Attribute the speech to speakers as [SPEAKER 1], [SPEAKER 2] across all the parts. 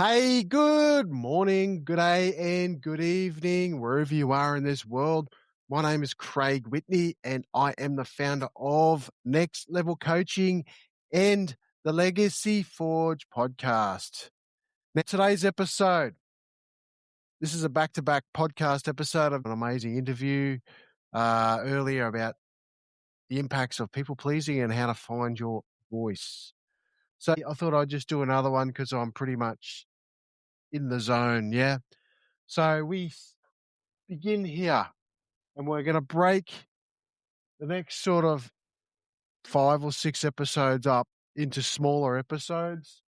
[SPEAKER 1] Hey, good morning, good day, and good evening, wherever you are in this world. My name is Craig Whitney, and I am the founder of Next Level Coaching and the Legacy Forge podcast. Now, today's episode, this is a back-to-back podcast episode of an amazing interview earlier about the impacts of people pleasing and how to find your voice. So I thought I'd just do another one because I'm pretty much in the zone, yeah? So we begin here, and we're going to break the next sort of 5 or 6 episodes up into smaller episodes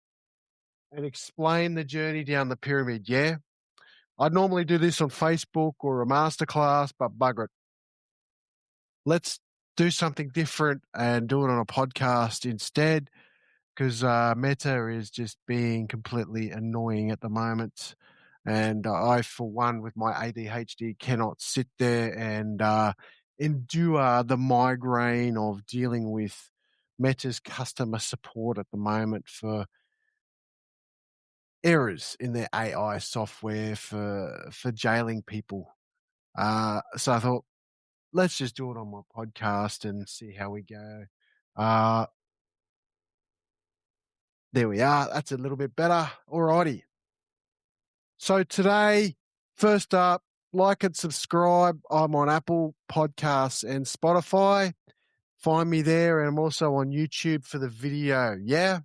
[SPEAKER 1] and explain the journey down the pyramid. Yeah. I'd normally do this on Facebook or a masterclass, but bugger it. Let's do something different and do it on a podcast instead because Meta is just being completely annoying at the moment. And I, for one, with my ADHD, cannot sit there and endure the migraine of dealing with Meta's customer support at the moment for errors in their AI software for jailing people. So I thought, let's just do it on my podcast and see how we go. Uh, there we are. That's a little bit better. Alrighty. So today, first up, like and subscribe. I'm on Apple Podcasts and Spotify. Find me there, and I'm also on YouTube for the video. Yeah.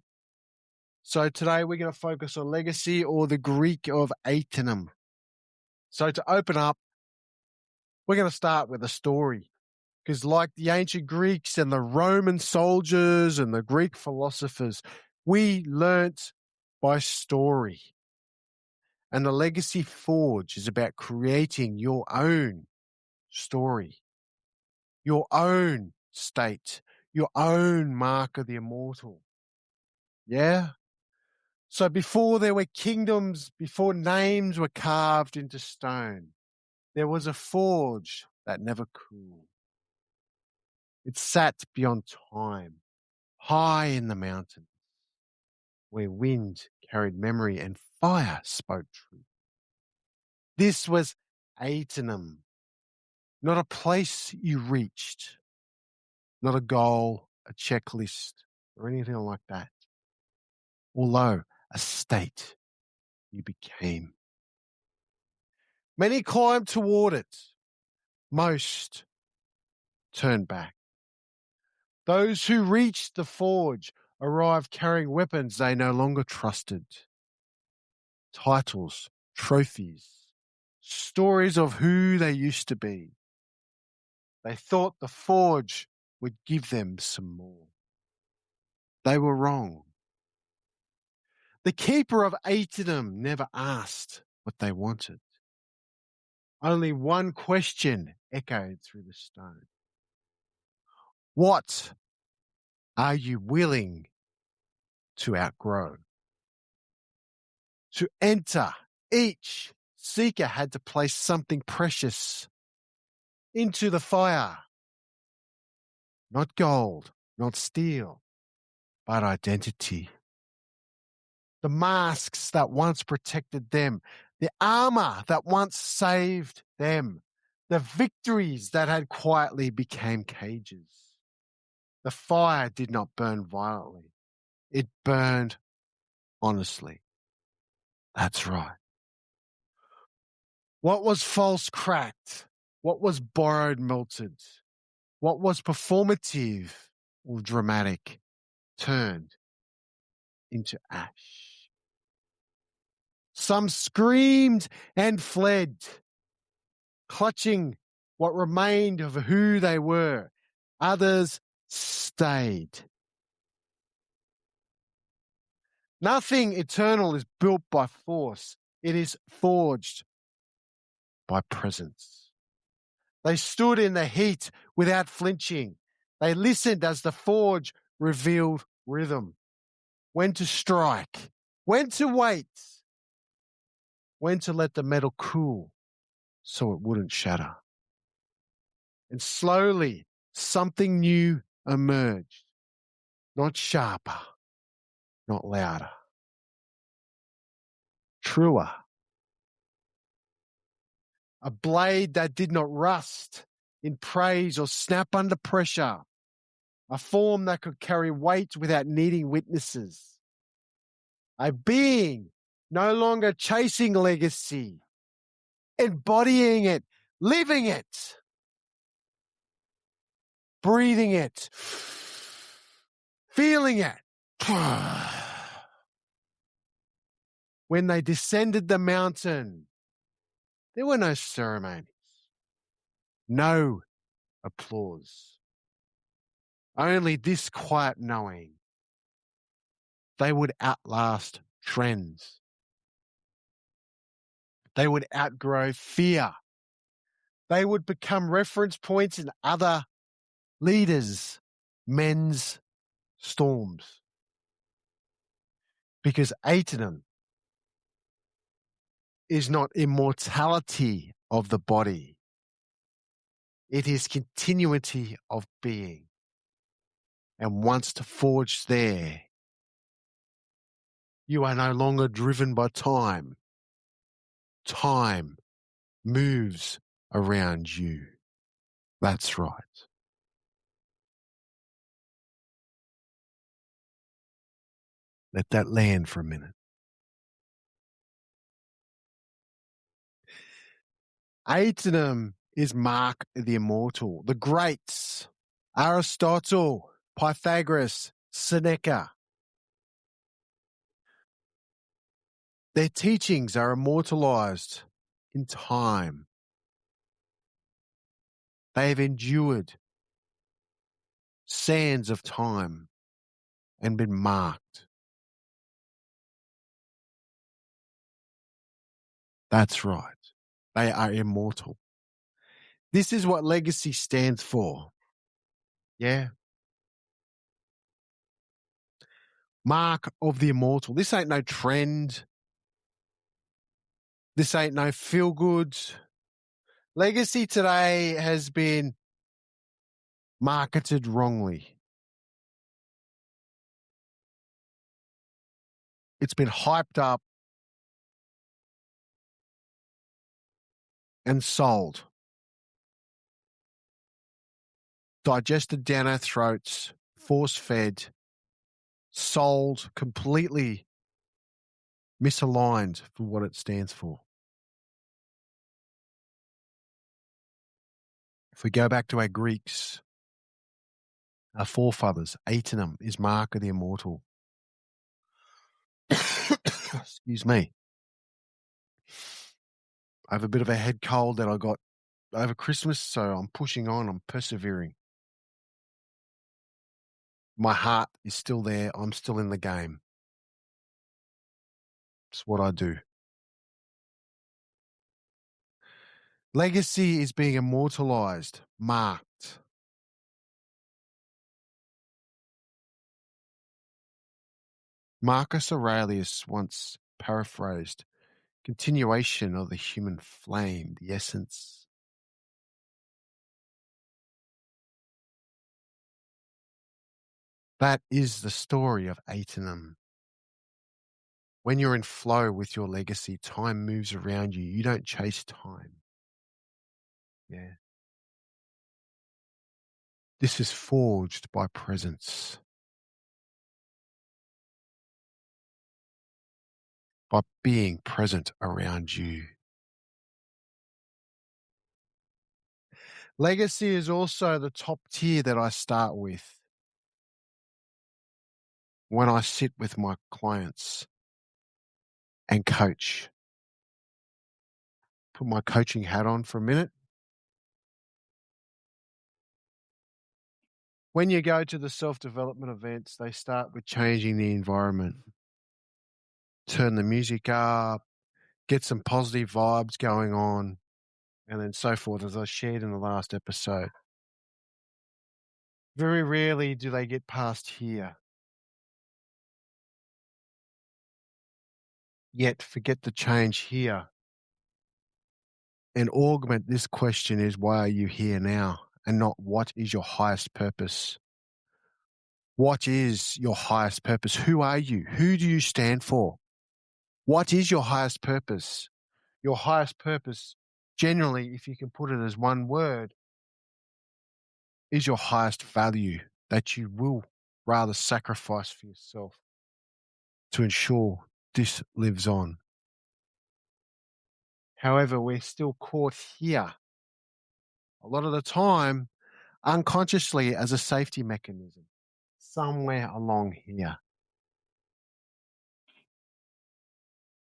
[SPEAKER 1] So today we're going to focus on legacy, or the Greek of Aeternum. So to open up, we're going to start with a story. Because like the ancient Greeks and the Roman soldiers and the Greek philosophers, we learnt by story. And the Legacy Forge is about creating your own story, your own state, your own mark of the immortal. Yeah? So before there were kingdoms, before names were carved into stone, there was a forge that never cooled. It sat beyond time, high in the mountains, where wind carried memory and fire spoke truth. This was Aeternum, not a place you reached, not a goal, a checklist, or anything like that. Although a state you became. Many climbed toward it. Most turned back. Those who reached the forge arrived carrying weapons they no longer trusted. Titles, trophies, stories of who they used to be. They thought the forge would give them some more. They were wrong. The keeper of Aeternum never asked what they wanted. Only one question echoed through the stone. What are you willing to outgrow? To enter, each seeker had to place something precious into the fire. Not gold, not steel, but identity. The masks that once protected them, the armor that once saved them, the victories that had quietly became cages. The fire did not burn violently. It burned honestly. That's right. What was false cracked? What was borrowed melted? What was performative or dramatic turned into ash? Some screamed and fled, clutching what remained of who they were. Others stayed. Nothing eternal is built by force. It is forged by presence. They stood in the heat without flinching. They listened as the forge revealed rhythm. When to strike, when to wait, when to let the metal cool so it wouldn't shatter. And slowly, something new emerged. Not sharper, not louder, truer. A blade that did not rust in praise or snap under pressure. A form that could carry weight without needing witnesses. A being no longer chasing legacy, embodying it, living it, breathing it, feeling it. When they descended the mountain, there were no ceremonies, no applause, only this quiet knowing they would outlast trends. They would outgrow fear. They would become reference points in other leaders' men's storms. Because Aeternum is not immortality of the body. It is continuity of being. And once forged there, you are no longer driven by time. Time moves around you. That's right. Let that land for a minute. Aeternum is Mark the Immortal. The greats, Aristotle, Pythagoras, Seneca. Their teachings are immortalized in time. They have endured sands of time and been marked. That's right. They are immortal. This is what legacy stands for. Yeah. Mark of the immortal. This ain't no trend. This ain't no feel good. Legacy today has been marketed wrongly. It's been hyped up and sold. Digested down our throats, force-fed, sold, completely misaligned for what it stands for. If we go back to our Greeks, our forefathers, Aeternum is Mark of the Immortal. Excuse me. I have a bit of a head cold that I got over Christmas, so I'm pushing on, I'm persevering. My heart is still there. I'm still in the game. It's what I do. Legacy is being immortalized, marked. Marcus Aurelius once paraphrased, continuation of the human flame, the essence. That is the story of Aeternum. When you're in flow with your legacy, time moves around you. You don't chase time. Yeah. This is forged by presence. By being present around you. Legacy is also the top tier that I start with when I sit with my clients and coach. Put my coaching hat on for a minute. When you go to the self-development events, they start with changing the environment. Turn the music up, get some positive vibes going on, and then so forth, as I shared in the last episode. Very rarely do they get past here. Yet forget the change here. And augment this question is, why are you here now? And not what is your highest purpose? What is your highest purpose? Who are you? Who do you stand for? What is your highest purpose? Your highest purpose, generally, if you can put it as one word, is your highest value that you will rather sacrifice for yourself to ensure this lives on. However, we're still caught here a lot of the time unconsciously as a safety mechanism somewhere along here.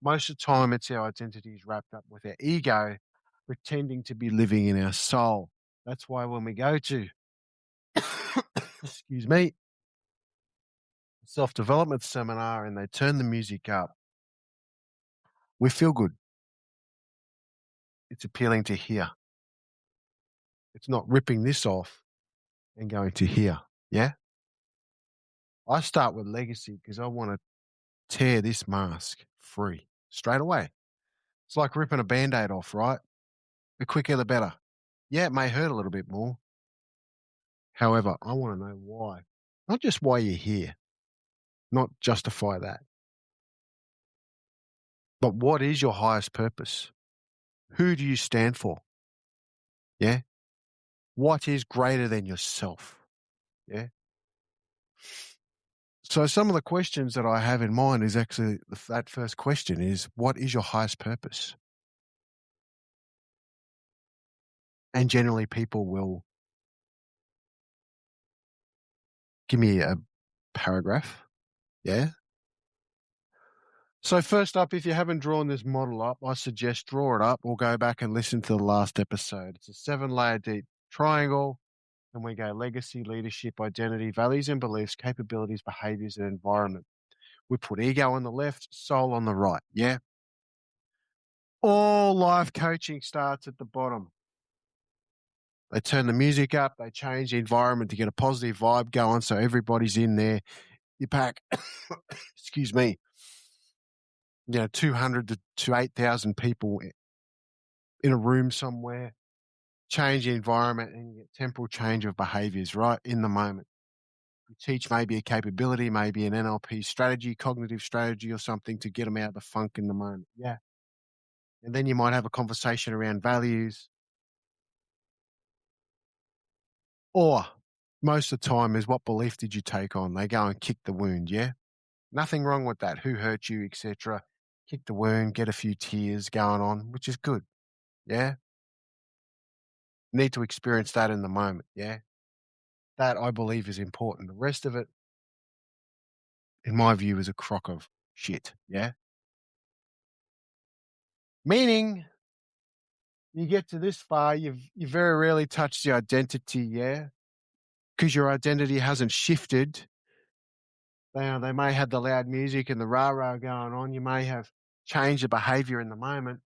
[SPEAKER 1] Most of the time, it's our identities wrapped up with our ego, pretending to be living in our soul. That's why when we go to, excuse me, self-development seminar and they turn the music up, we feel good. It's appealing to hear. It's not ripping this off and going to here. Yeah. I start with legacy because I want to tear this mask free straight away. It's like ripping a Band-Aid off, right? The quicker the better. Yeah, it may hurt a little bit more. However, I want to know why. Not just why you're here, not justify that. But what is your highest purpose? Who do you stand for? Yeah. What is greater than yourself? Yeah. So some of the questions that I have in mind is actually that first question is, what is your highest purpose? And generally people will give me a paragraph. Yeah. So first up, if you haven't drawn this model up, I suggest draw it up or go back and listen to the last episode. It's a 7-layer deep triangle. And we go legacy, leadership, identity, values and beliefs, capabilities, behaviors, and environment. We put ego on the left, soul on the right. Yeah. All life coaching starts at the bottom. They turn the music up, they change the environment to get a positive vibe going. So everybody's in there. You pack, excuse me, 200 to 8,000 people in a room somewhere, change the environment and you get temporal change of behaviors right in the moment. You teach maybe a capability, maybe an NLP strategy, cognitive strategy or something to get them out of the funk in the moment. Yeah. And then you might have a conversation around values. Or most of the time is what belief did you take on? They go and kick the wound, yeah? Nothing wrong with that. Who hurt you, etc. Kick the wound, get a few tears going on, which is good, yeah? Need to experience that in the moment, yeah? That, I believe, is important. The rest of it, in my view, is a crock of shit, yeah? Meaning, you get to this far, you very rarely touch the identity, yeah? Because your identity hasn't shifted. They may have the loud music and the rah-rah going on. You may have changed the behavior in the moment,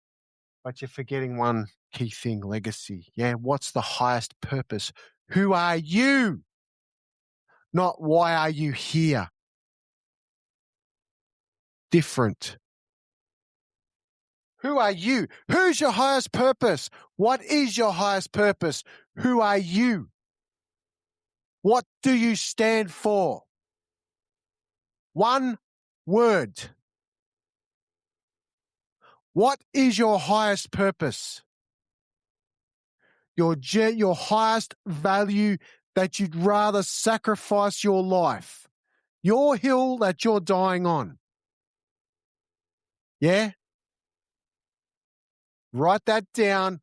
[SPEAKER 1] but you're forgetting one key thing, legacy. Yeah, what's the highest purpose? Who are you? Not why are you here? Different. Who are you? Who's your highest purpose? What is your highest purpose? Who are you? What do you stand for? One word. What is your highest purpose? Your highest value that you'd rather sacrifice your life. Your hill that you're dying on. Yeah? Write that down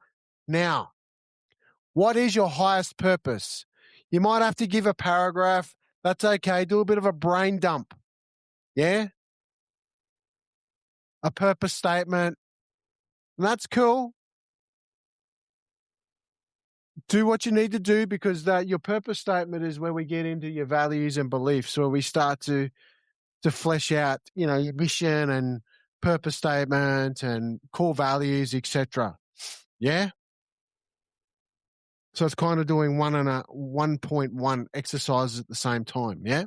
[SPEAKER 1] now. What is your highest purpose? You might have to give a paragraph. That's okay. Do a bit of a brain dump. Yeah? A purpose statement. And that's cool. Do what you need to do because your purpose statement is where we get into your values and beliefs, where we start to flesh out, your mission and purpose statement and core values, etc. Yeah. So it's kind of doing 1.1 exercises at the same time. Yeah.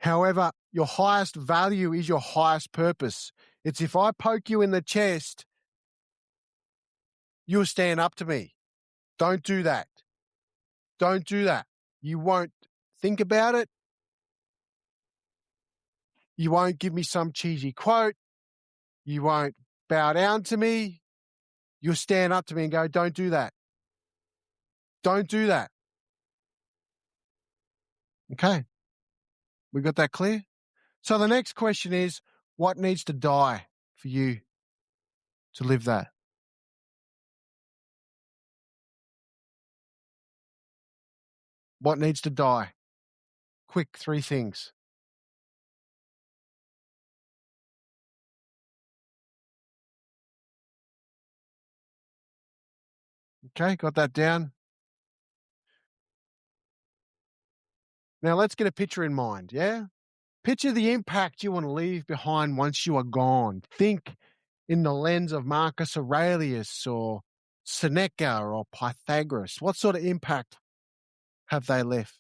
[SPEAKER 1] However, your highest value is your highest purpose. It's if I poke you in the chest, you'll stand up to me. Don't do that. Don't do that. You won't think about it. You won't give me some cheesy quote. You won't bow down to me. You'll stand up to me and go, don't do that. Don't do that. Okay. We got that clear? So the next question is, what needs to die for you to live that? What needs to die? Quick, 3 things. Okay, got that down. Now let's get a picture in mind, yeah? Picture the impact you want to leave behind once you are gone. Think in the lens of Marcus Aurelius or Seneca or Pythagoras. What sort of impact have they left?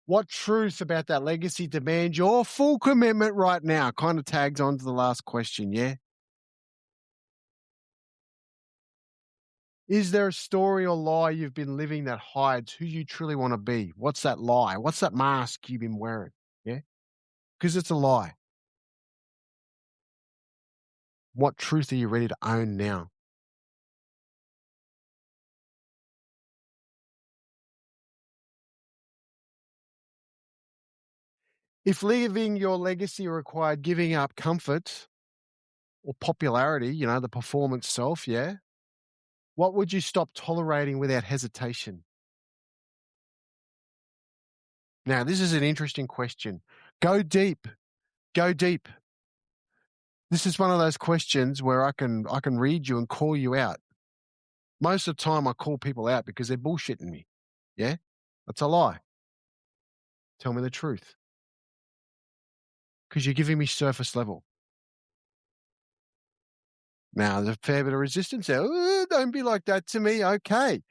[SPEAKER 1] What truth about that legacy demands your full commitment right now? Kind of tags on to the last question, yeah? Is there a story or lie you've been living that hides who you truly want to be? What's that lie? What's that mask you've been wearing? Yeah? Because it's a lie. What truth are you ready to own now? If leaving your legacy required giving up comfort or popularity, the performance self, yeah, what would you stop tolerating without hesitation? Now, this is an interesting question. Go deep. Go deep. This is one of those questions where I can read you and call you out. Most of the time I call people out because they're bullshitting me. Yeah? That's a lie. Tell me the truth. Because you're giving me surface level. Now, there's a fair bit of resistance there. Don't be like that to me. Okay.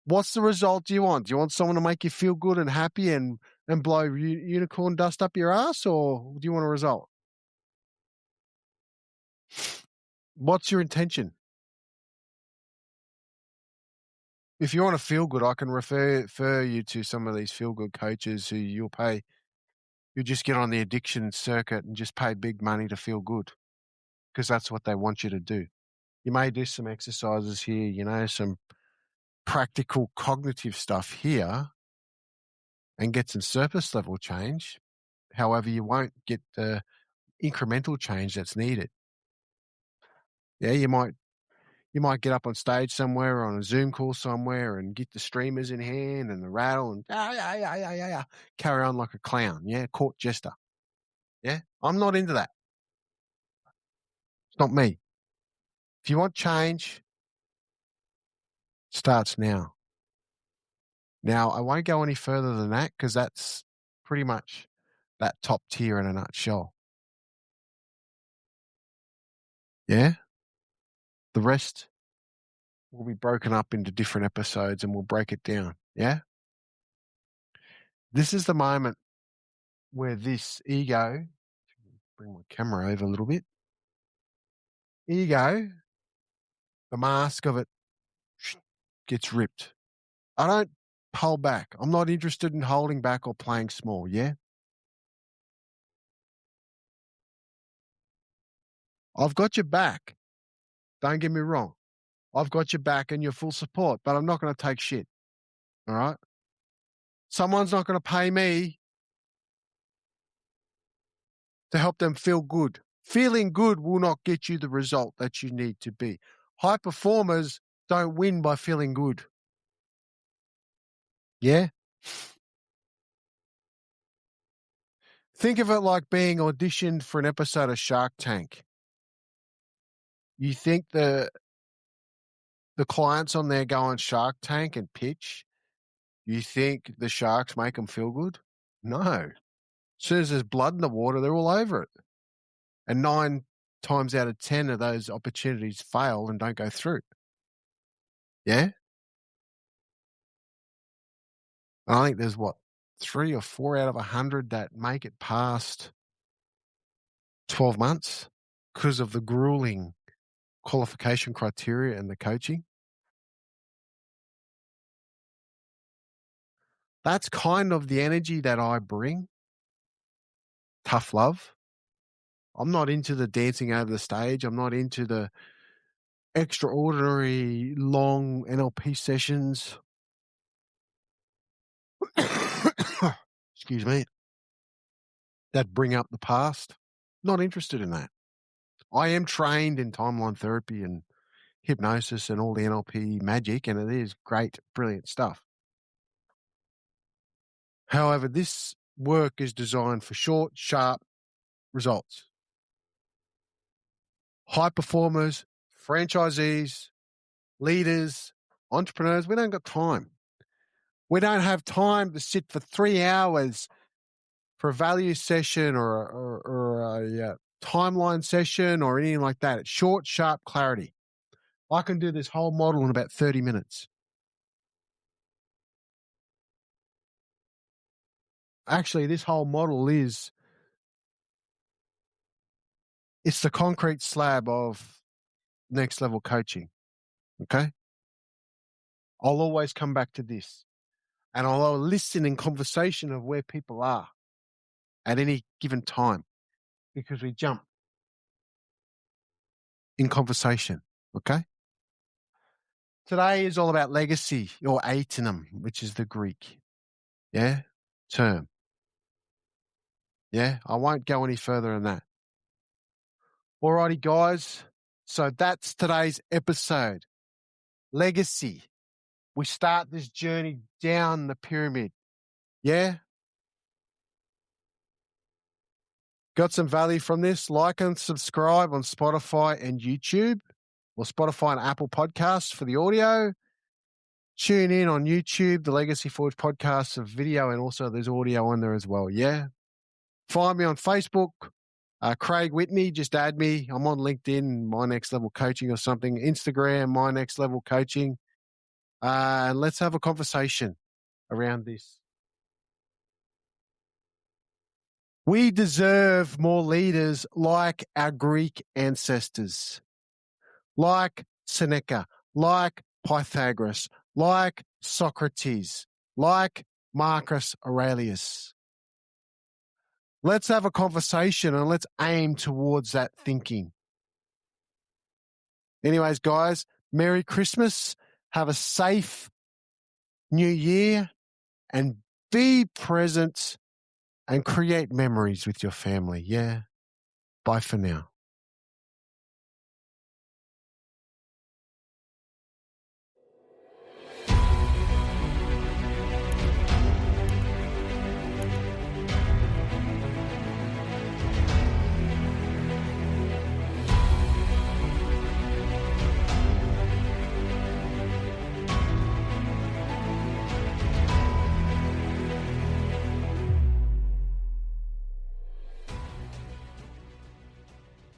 [SPEAKER 1] What's the result do you want? Do you want someone to make you feel good and happy and blow unicorn dust up your ass, or do you want a result? What's your intention? If you want to feel good, I can refer you to some of these feel good coaches who you'll just get on the addiction circuit and just pay big money to feel good because that's what they want you to do. You may do some exercises here, some practical cognitive stuff here and get some surface level change. However, you won't get the incremental change that's needed. Yeah, you might get up on stage somewhere or on a Zoom call somewhere and get the streamers in hand and the rattle and carry on like a clown. Yeah, court jester. Yeah, I'm not into that. It's not me. If you want change, starts now. Now, I won't go any further than that because that's pretty much that top tier in a nutshell. Yeah? The rest will be broken up into different episodes and we'll break it down. Yeah? This is the moment where this ego, bring my camera over a little bit. Ego, the mask of it gets ripped. I don't hold back. I'm not interested in holding back or playing small. Yeah? I've got your back. Don't get me wrong. I've got your back and your full support, but I'm not going to take shit. All right? Someone's not going to pay me to help them feel good. Feeling good will not get you the result that you need to be. High performers don't win by feeling good. Yeah? Think of it like being auditioned for an episode of Shark Tank. You think the clients on there go on Shark Tank and pitch? You think the sharks make them feel good? No. As soon as there's blood in the water, they're all over it. And 9 times out of 10 of those opportunities fail and don't go through. Yeah? And I think there's 3 or 4 out of 100 that make it past 12 months because of the grueling qualification criteria and the coaching. That's kind of the energy that I bring. tough love. I'm not into the dancing over the stage. I'm not into the extraordinary long NLP sessions. Excuse me. That bring up the past. Not interested in that. I am trained in timeline therapy and hypnosis and all the NLP magic, and it is great, brilliant stuff. However, this work is designed for short, sharp results. High performers, franchisees, leaders, entrepreneurs, we don't got time. We don't have time to sit for 3 hours for a value session or a timeline session or anything like that. It's short, sharp clarity. I can do this whole model in about 30 minutes. Actually, this whole model it's the concrete slab of next level coaching. Okay. I'll always come back to this and I'll listen in conversation of where people are at any given time because we jump in conversation. Okay. Today is all about legacy or Aeternum, which is the Greek. Yeah. Term. Yeah. I won't go any further than that. Alrighty, guys. So that's today's episode. Legacy. We start this journey down the pyramid. Yeah? Got some value from this? Like and subscribe on Spotify and YouTube, or Spotify and Apple Podcasts for the audio. Tune in on YouTube, the Legacy Forge podcast of video, and also there's audio on there as well. Yeah? Find me on Facebook, Craig Whitney. Just add me. I'm on LinkedIn, My Next Level Coaching or something. Instagram, My Next Level Coaching. And let's have a conversation around this. We deserve more leaders like our Greek ancestors, like Seneca, like Pythagoras, like Socrates, like Marcus Aurelius. Let's have a conversation and let's aim towards that thinking. Anyways, guys, Merry Christmas. Have a safe New Year and be present and create memories with your family. Yeah. Bye for now.